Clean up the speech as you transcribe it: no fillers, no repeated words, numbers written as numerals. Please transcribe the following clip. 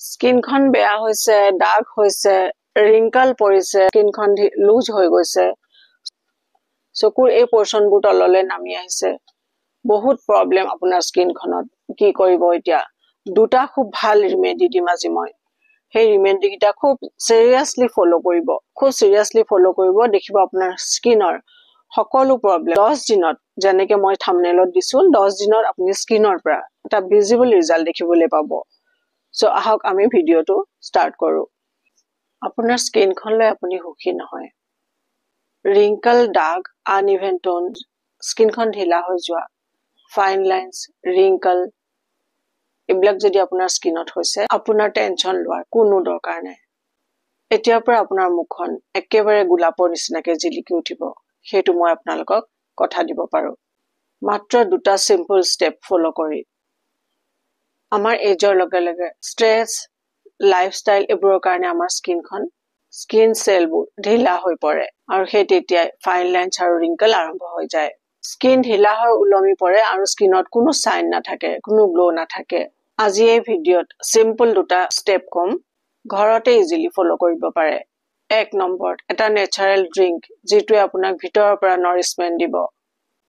স্কিনখন বেয়া হৈছে, ডাৰ্ক হৈছে, ৰিংকল পৰিছে, স্কিনখন লুজ হৈ গৈছে, চকুৰ এই পোৰ্শনবোৰ তললৈ নামি আহিছে, বহুত প্ৰব্লেম আপোনাৰ স্কিনখনত। কি কৰিব এতিয়া? দুটা খুব ভাল ৰিমেডি দিম আজি মই। সেই ৰিমেডি কেইটা খুব সিৰিয়াসলি ফলো কৰিব, দেখিব আপোনাৰ স্কিনৰ সকলো প্ৰব্লেম 10 দিনত, যেনেকে মই থাম্বনেলত দিছো, 10 দিনত আপুনি স্কিনৰ পৰা এটা ভিজিবল ৰিজাল্ট দেখিবলৈ পাব। সো আহক আমি ভিডিওটো ষ্টাৰ্ট কৰো। আপোনাৰ স্কিনখনলৈ আপুনি সুখী নহয়। ৰিংকল, ডাৰ্ক, আনইভেন টোন, স্কিনখন ঢিলা হৈ যোৱা, ফাইন লাইন্স, ৰিংকল, এইবিলাক যদি আপোনাৰ স্কিনত হৈছে, আপোনাৰ টেনচন লোৱাৰ কোনো দৰকাৰ নাই। এতিয়াৰ পৰা আপোনাৰ মুখখন একেবাৰে গোলাপৰ নিচিনাকে জিলিকি উঠিব, সেইটো মই আপোনালোকক কথা দিব পাৰো। মাত্ৰ দুটা সিম্পল স্টেপ ফলো কৰি। আমাৰ এজৰ লগে লগে ষ্ট্ৰেছ, লাইফষ্টাইল এইবোৰৰ কাৰণে আমাৰ স্কিন চেলবোৰ ঢিলা হৈ পৰে, আৰু সেই তেতিয়াই ফাইন লাইন্স আৰু ৰিংকল আৰম্ভ হৈ যায়। স্কিন ঢিলা হৈ ওলমি পৰে আৰু স্কিনত কোনো চাইন নাথাকে, কোনো গ্লো নাথাকে। আজি এই ভিডিঅ'ত সিম্পল দুটা স্টেপ কম, ঘৰতে ইজিলি ফলো কৰিব পাৰে। 1 নম্বৰত এটা নেচাৰেল ড্ৰিংক, যিটোৱে আপোনাক ভিতৰৰ পৰা নৰিশমেন্ট দিব।